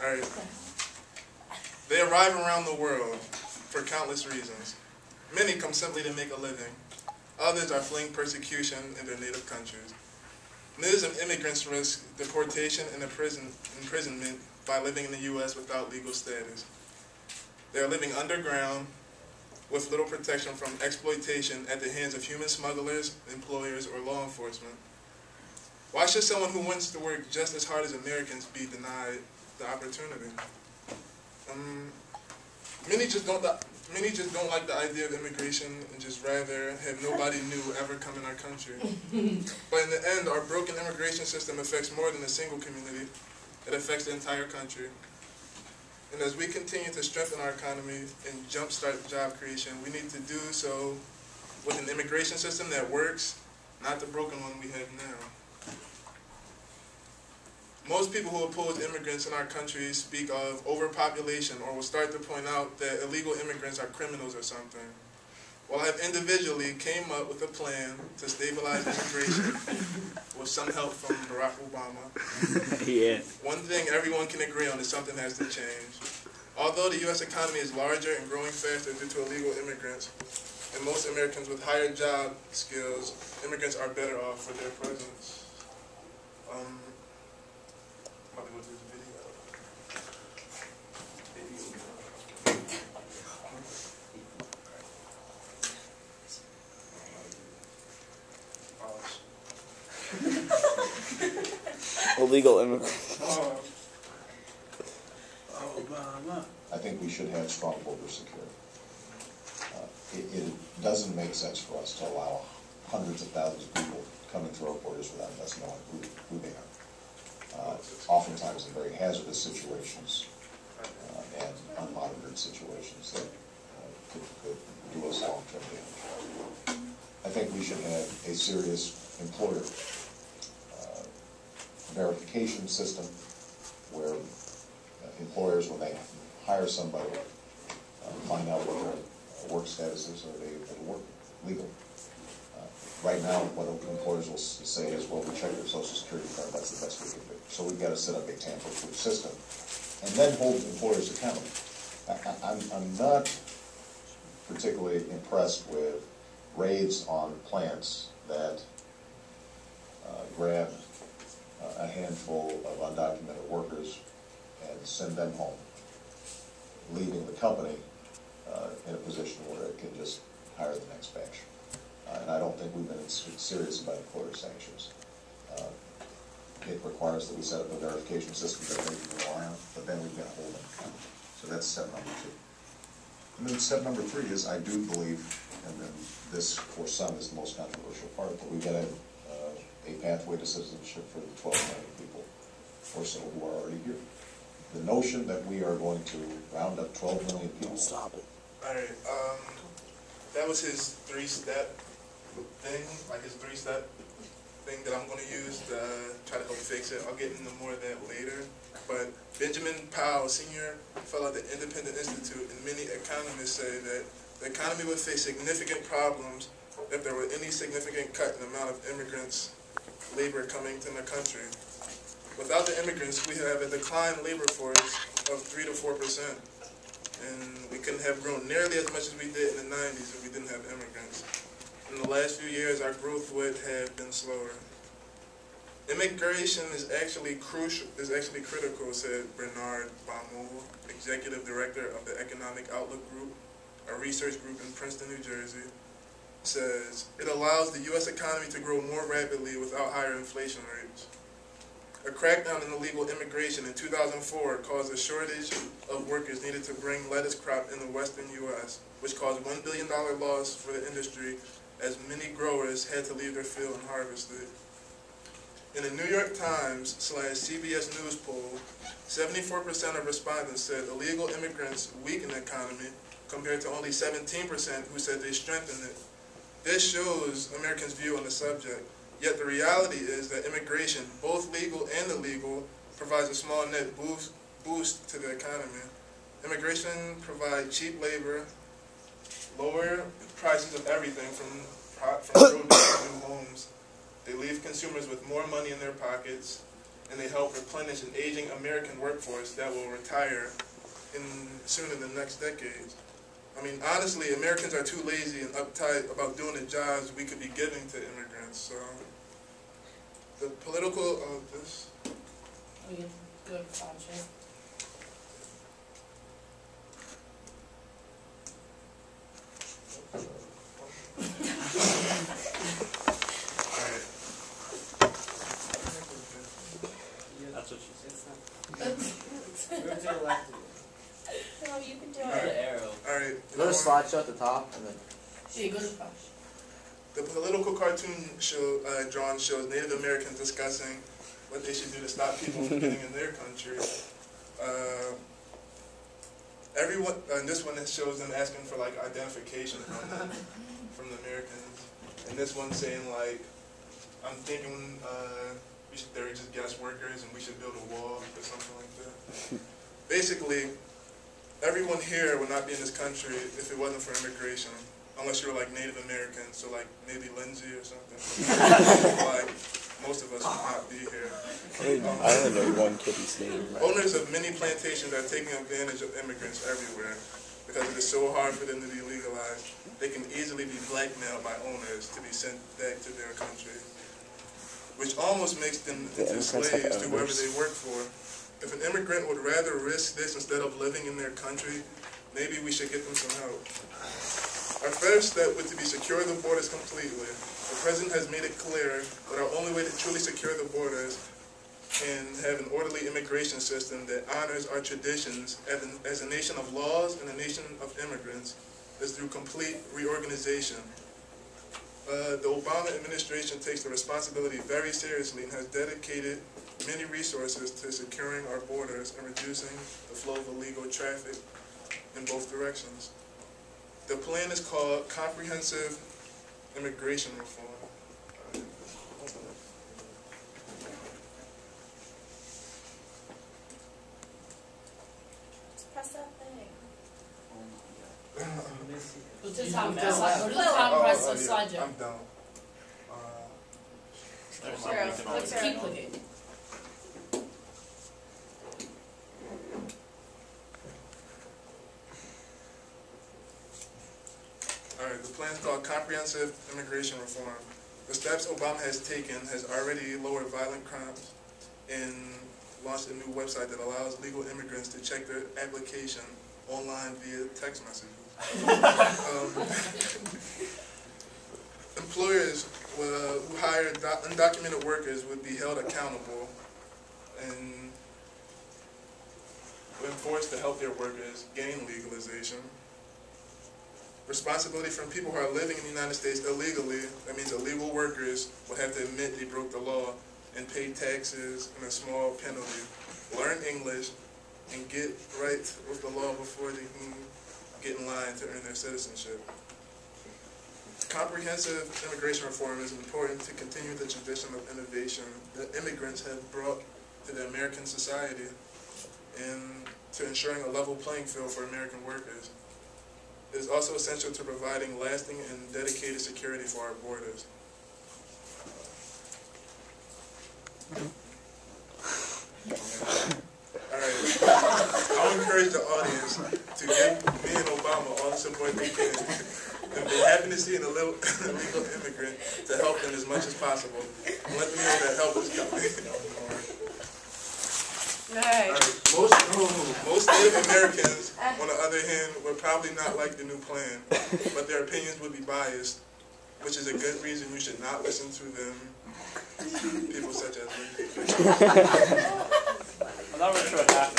Alright. They arrive around the world for countless reasons. Many come simply to make a living. Others are fleeing persecution in their native countries. Millions of immigrants risk deportation and imprisonment by living in the U.S. without legal status. They are living underground with little protection from exploitation at the hands of human smugglers, employers, or law enforcement. Why should someone who wants to work just as hard as Americans be denied the opportunity? Many just don't like the idea of immigration and just rather have nobody new ever come in our country. But in the end, our broken immigration system affects more than a single community. It affects the entire country. And as we continue to strengthen our economy and jumpstart job creation, we need to do so with an immigration system that works, not the broken one we have now. Most people who oppose immigrants in our country speak of overpopulation or will start to point out that illegal immigrants are criminals or something. While I have individually came up with a plan to stabilize immigration with some help from Barack Obama, yeah. One thing everyone can agree on is something has to change. Although the U.S. economy is larger and growing faster due to illegal immigrants, and most Americans with higher job skills, immigrants are better off for their presence. Probably go through the video. Illegal immigrants. I think we should have strong border security. It doesn't make sense for us to allow hundreds of thousands of people coming through our borders without us knowing who they are. Oftentimes in very hazardous situations and unmonitored situations that could do us long-term damage. I think we should have a serious employer verification system where employers, when they hire somebody, find out what their work status is, or they work legal. Right now, what employers will say is, well, we check your social security card, that's the best we can do. So we've got to set up a tamper-proof system and then hold employers accountable. I'm not particularly impressed with raids on plants that grab a handful of undocumented workers and send them home, leaving the company in a position where it can just hire the next batch. And I don't think we've been serious about employer sanctions. It requires that we set up a verification system that they can rely on, but then we've got to hold them accountable. So that's step number 2. And then step number 3 is, I do believe, and then this for some is the most controversial part, but we've got a pathway to citizenship for the 12 million people or so who are already here. The notion that we are going to round up 12 million people. Stop it. Alright, that was his 3-step thing, like his 3-step thing that I'm going to use to try to help fix it. I'll get into more of that later. But Benjamin Powell, senior fellow at the Independent Institute, and many economists say that the economy would face significant problems if there were any significant cut in the amount of immigrants, labor coming to the country. Without the immigrants, we have a declined labor force of 3 to 4%. And we couldn't have grown nearly as much as we did in the 90s if we didn't have immigrants. In the last few years, our growth would have been slower. Immigration is actually critical, said Bernard Baumol, executive director of the Economic Outlook Group, a research group in Princeton, New Jersey. Says, it allows the U.S. economy to grow more rapidly without higher inflation rates. A crackdown on illegal immigration in 2004 caused a shortage of workers needed to bring lettuce crop in the western U.S., which caused $1 billion loss for the industry as many growers had to leave their field unharvested. In a New York Times/CBS News poll, 74% of respondents said illegal immigrants weaken the economy, compared to only 17% who said they strengthened it. This shows Americans' view on the subject. Yet the reality is that immigration, both legal and illegal, provides a small net boost to the economy. Immigration provides cheap labor, lower prices of everything from produce to new homes. They leave consumers with more money in their pockets. and they help replenish an aging American workforce that will retire soon in the next decades. I mean, honestly, Americans are too lazy and uptight about doing the jobs we could be giving to immigrants. So, the political of this. We can go to Sancho. Alright. That's what she said. Move to the left. No, you can do The it. arrow. Alright. Go to slideshow at the top, and then Yeah, go to Sancho. The political cartoon drawn shows Native Americans discussing what they should do to stop people from getting in their country. Everyone, this one it shows them asking for like identification from the Americans, and this one saying like, I'm thinking they're just guest workers and we should build a wall or something like that. Basically, everyone here would not be in this country if it wasn't for immigration. Unless you're like Native American, so like maybe Lindsay or something. Like most of us would not be here. I only know one kid who's Native. Owners of many plantations are taking advantage of immigrants everywhere because it is so hard for them to be legalized. They can easily be blackmailed by owners to be sent back to their country, which almost makes them into slaves to whoever they work for. If an immigrant would rather risk this instead of living in their country, maybe we should get them some help. Our first step would to be secure the borders completely. The President has made it clear that our only way to truly secure the borders and have an orderly immigration system that honors our traditions as a nation of laws and a nation of immigrants is through complete reorganization. The Obama administration takes the responsibility very seriously and has dedicated many resources to securing our borders and reducing the flow of illegal traffic in both directions. The plan is called Comprehensive Immigration Reform. Just press that thing. Missy. Go to the You top, do press now. slide. Go to the top, press the slideshow. I'm down. There's Arrow. something Let's keep clicking. Alright, the plan is called Comprehensive Immigration Reform. The steps Obama has taken has already lowered violent crimes and launched a new website that allows legal immigrants to check their application online via text messages. Employers who hire undocumented workers would be held accountable and when forced to help their workers gain legalization. Responsibility from people who are living in the United States illegally, that means illegal workers, will have to admit they broke the law and pay taxes and a small penalty, learn English, and get right with the law before they can get in line to earn their citizenship. Comprehensive immigration reform is important to continue the tradition of innovation that immigrants have brought to the American society and to ensuring a level playing field for American workers. It is also essential to providing lasting and dedicated security for our borders. Alright, I'll encourage the audience to give me and Obama all the support they can. And be happy to see an illegal immigrant to help them as much as possible. And let them know that help is coming. Right. Most Native Americans, on the other hand, would probably not like the new plan, but their opinions would be biased, which is a good reason you should not listen to them. People such as me. I'm not really sure what happened.